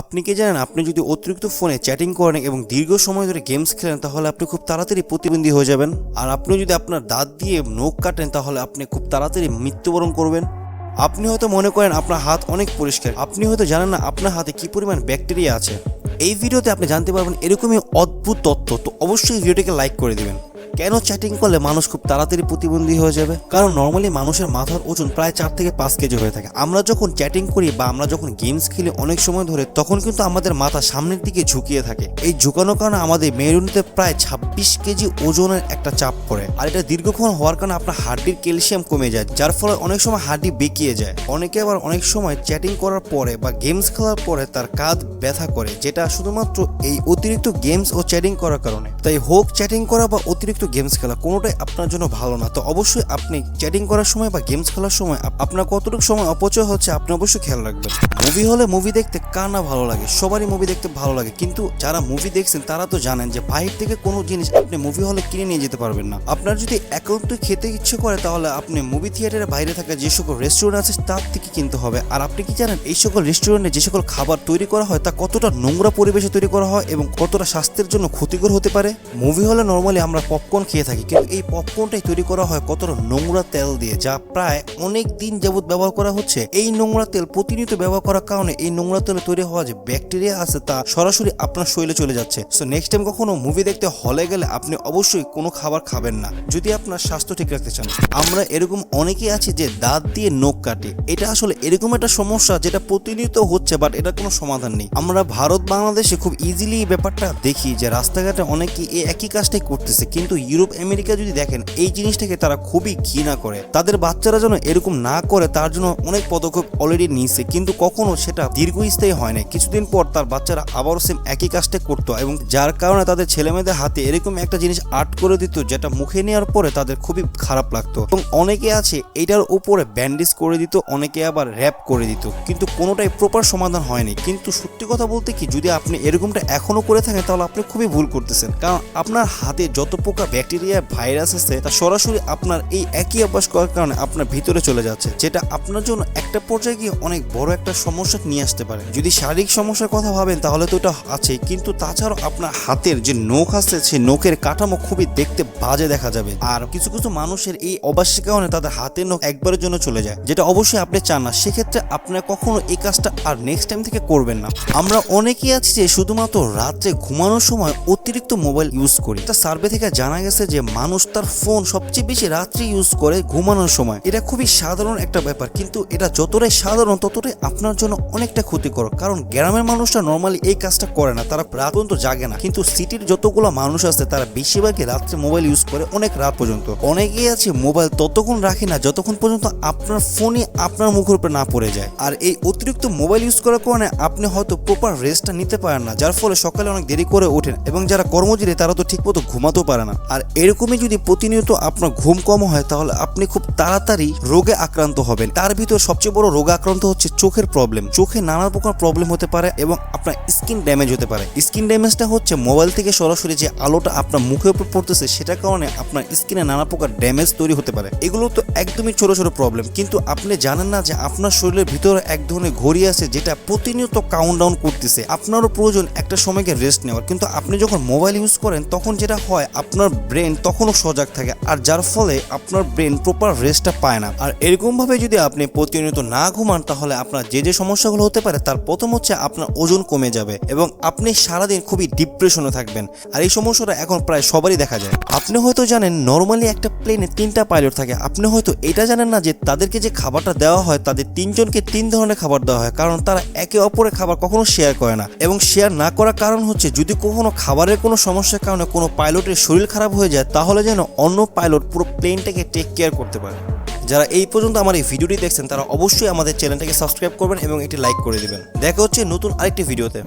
আপনি কি জানেন আপনি যদি অতিরিক্ত ফোনে চ্যাটিং করেন এবং দীর্ঘ সময় ধরে গেমস খেলেন তাহলে আপনি খুব তাড়াতাড়ি প্রতিবন্ধী হয়ে যাবেন। আর আপনি যদি আপনার দাঁত দিয়ে নখ কাটেন তাহলে আপনি খুব তাড়াতাড়ি মৃত্যুবরণ করবেন। আপনি হয়তো মনে করেন আপনার হাত অনেক পরিষ্কার, আপনি হয়তো জানেন না আপনার হাতে কি পরিমাণ ব্যাকটেরিয়া আছে। এই ভিডিওতে আপনি জানতে পারবেন এরকমই অদ্ভুত তথ্য। তো অবশ্যই ভিডিওটিকে লাইক করে দিবেন। কেন চ্যাটিং করলে মানুষ খুব তাড়াতাড়ি প্রতিবন্ধী হয়ে যাবে? কারণ নর্মালি মানুষের মাথার ওজন প্রায় 4 থেকে 5 কেজি হয়ে থাকে। আমরা যখন চ্যাটিং করি বা আমরা যখন গেমস খেলি অনেক সময় ধরে, তখন কিন্তু আমাদের মাথা সামনের দিকে ঝুঁকিয়ে থাকে। এই ঝুঁকানোর কারণে আমাদের মেরুদণ্ডে প্রায় 26 কেজি ওজনের একটা চাপ পড়ে। আর এটা দীর্ঘক্ষণ হওয়ার কারণে আপনার হাড্ডির ক্যালসিয়াম কমে যায়, যার ফলে অনেক সময় হাড্ডি বেঁকিয়ে যায়। অনেকে আবার অনেক সময় চ্যাটিং করার পরে বা গেমস খেলার পরে তার কাঁধ ব্যথা করে, যেটা শুধুমাত্র এই অতিরিক্ত গেমস ও চ্যাটিং করার কারণে। তাই হোক চ্যাটিং করা বা অতিরিক্ত গেমস খেলা, কোনোটাই আপনার জন্য ভালো না। তো অবশ্যই আপনি চ্যাটিং করার সময় বা গেমস খেলার সময় আপনার কতটুকু সময় অপচয় হচ্ছে আপনি অবশ্যই খেয়াল রাখবেন। মুভি হলে মুভি দেখতে কার না ভালো লাগে, সবারই মুভি দেখতে ভালো লাগে। কিন্তু যারা মুভি দেখছেন তারা তো জানেন যে বাইরে থেকে কোনো জিনিস আপনি মুভি হলে কিনে নিয়ে যেতে পারবেন না। আপনার যদি একান্তই খেতে ইচ্ছে করে তাহলে আপনি মুভি থিয়েটারের বাইরে থাকা যে সকল রেস্টুরেন্ট আছে তার থেকে কিনতে হবে। আর আপনি কি জানেন এই সকল রেস্টুরেন্টে যে সকল খাবার তৈরি করা হয় তা কতটা নোংরা পরিবেশে তৈরি করা হয় এবং কতটা স্বাস্থ্যের জন্য ক্ষতিকর হতে পারে? মুভি হলে নর্মালি আমরা পপকর্ন খেয়ে থাকি, কিন্তু এই পপকর্নটাই তৈরি করা হয় কতটা নোংরা তেল দিয়ে, যা প্রায় অনেক দিন যাবত ব্যবহার করা হচ্ছে। এই নোংরা তেল প্রতিনিয়ত ব্যবহার করার কারণে এই নোংরা তেলে তৈরি হওয়া যে ব্যাকটেরিয়া আছে তা সরাসরি আপনার শরীরে চলে যাচ্ছে। সো নেক্সট টাইম কখনো মুভি দেখতে হলে গেলে আপনি অবশ্যই কোনো খাবার খাবেন না যদি আপনার স্বাস্থ্য ঠিক রাখতে চান। আমরা এরকম অনেকেই আছি যে দাঁত দিয়ে নখ কাটে। এটা আসলে এরকম একটা সমস্যা যেটা প্রতিনিয়ত হচ্ছে, বাট এটা কোনো সমাধান নেই। আমরা ভারত বাংলাদেশে খুব ইজিলি এই ব্যাপারটা দেখি যে রাস্তাঘাটে অনেকে এই একই কাজটাই করতেছে, কিন্তু ইউরোপ আমেরিকা যদি দেখেন এই জিনিসটাকে তারা খুবই ঘৃণা করে। তাদের বাচ্চারা যেন এরকম না করে তার জন্য অনেক পদক্ষেপ অলরেডি নিয়েছে, কিন্তু কখনো সেটা দীর্ঘস্থায়ী হয় না। কিছুদিন পর তার বাচ্চারা আবারও সেম একই কাজটা করতো, এবং যার কারণে তাদের ছেলেমেয়েদের হাতে এরকম একটা জিনিস আর্ট করে দিত যেটা মুখে নেওয়ার পরে তাদের খুবই খারাপ লাগতো। এবং অনেকে আছে এটার উপরে ব্যান্ডেজ করে দিত, অনেকে আবার র্যাপ করে দিত, কিন্তু কোনোটাই প্রপার সমাধান হয়নি। কিন্তু সত্যি কথা বলতে কি, যদি আপনি এরকমটা এখনো করে থাকেন তাহলে আপনি খুবই ভুল করতেছেন। কারণ আপনার হাতে যত পোকা ব্যাকটেরিয়া ভাইরাস আছে তা সরাসরি আপনার এই একই অভ্যাস করার কারণে আপনার ভিতরে চলে যাচ্ছে, যেটা আপনার জন্য একটা পর্যায়ে গিয়ে অনেক বড় একটা সমস্যা নিয়ে আসতে পারে। যদি শারীরিক সমস্যার কথা ভাবেন তাহলে তো এটা আছে, কিন্তু তাছাড়াও আপনার হাতের যে নখ আছে সেই নখের কাঠামো খুবই দেখতে বাজে দেখা যাবে। আর কিছু কিছু মানুষের এই অভ্যাসের কারণে তাদের হাতের নখ একবারের জন্য চলে যায়, যেটা অবশ্যই আপনি চান না। সেক্ষেত্রে আপনার কখনো এই কাজটা আর নেক্সট টাইম থেকে করবেন না। আমরা অনেকেই আছি যে শুধুমাত্র রাত্রে ঘুমানোর সময় অতিরিক্ত মোবাইল ইউজ করি। একটা সার্ভে থেকে জানা গেছে যে মানুষ তার ফোন সবচেয়ে বেশি রাত্রে ইউজ করে ঘুমানোর সময়। এটা খুবই সাধারণ একটা ব্যাপার, কিন্তু এটা যতটাই সাধারণ ততটাই আপনার জন্য অনেকটা ক্ষতিকর। কারণ গ্রামের মানুষরা নর্মালি এই কাজটা করে না, তারা রাত পর্যন্ত জাগে না। কিন্তু সিটির যতগুলো মানুষ আছে তারা বেশিরভাগই রাত্রে মোবাইল ইউজ করে অনেক রাত পর্যন্ত। অনেকেই আছে মোবাইল ততক্ষণ রাখে না যতক্ষণ পর্যন্ত আপনার ফোনই আপনার মুখের উপরে না পড়ে যায়। আর এই অতিরিক্ত মোবাইল ইউজ করার কারণে আপনি হয়তো প্রপার রেস্টটা নিতে পারেন না, যার ফলে সকালে অনেক দেরি করে ওঠেন, এবং যারা কর্মজীবী তারা তো ঠিকমতো ঘুমাতেও পারে না। আর এরকমই যদি প্রতিনিয়ত আপনার ঘুম কম হয় তাহলে আপনি খুব তাড়াতাড়ি রোগে আক্রান্ত হবেন। তার ভিতর সবচেয়ে বড় রোগে আক্রান্ত হচ্ছে চোখের প্রবলেম। চোখে নানা প্রকার প্রবলেম হতে পারে এবং আপনার স্কিন ড্যামেজ হতে পারে। স্কিন ড্যামেজটা হচ্ছে মোবাইল থেকে সরাসরি যে আলোটা আপনার মুখের উপর পড়তেছে সেটার কারণে আপনার স্কিনে নানা প্রকার ড্যামেজ তৈরি হতে পারে। এগুলো তো একদমই ছোট ছোট প্রবলেম, কিন্তু আপনি জানেন না যে আপনার শরীরের ভিতরে এক ধরনের ঘড়ি আছে যেটা প্রতিনিয়ত কাউন্টডাউন করতেছে। আপনারও প্রয়োজন একটা সময়কে রেস্ট নেওয়ার, কিন্তু আপনি যখন মোবাইল ইউজ করেন তখন যেটা হয় আপনার ব্রেন তখনও সজাগ থাকে, আর যার ফলে আপনার ব্রেন প্রপার রেস্টটা পায় না। আর এরকম ভাবে যদি আপনি প্রতিনিয়ত না ঘুমান তাহলে আপনার যে যে সমস্যাগুলো হতে পারে তার প্রথম হচ্ছে আপনার ওজন কমে যাবে এবং আপনি সারাদিন খুবই ডিপ্রেশনে থাকবেন। আর এই সমস্যাটা এখন প্রায় সবারই দেখা যায়। আপনি হয়তো জানেন নর্মালি একটা প্লেনে 3টা পাইলট থাকে। আপনি হয়তো এটা জানেন না যে তাদেরকে যে খাবারটা দেওয়া হয় তাদের 3 জনকে 3 ধরনের খাবার দেওয়া হয়, কারণ তারা একে অপরের খাবার কখনো শেয়ার করে না। এবং শেয়ার না করার কারণ হচ্ছে যদি কখনো খাবারের কোনো সমস্যার কারণে কোনো পাইলটের শরীর খারাপ হয়ে যায় তাহলে যেন অন্য পাইলট পুরো প্লেনটাকে টেক কেয়ার করতে পারে। যারা এই পর্যন্ত আমার এই ভিডিওটি দেখছেন তারা অবশ্যই আমাদের চ্যানেলটাকে সাবস্ক্রাইব করবেন এবং একটি লাইক করে দিবেন। দেখা হচ্ছে নতুন আরেকটি ভিডিওতে।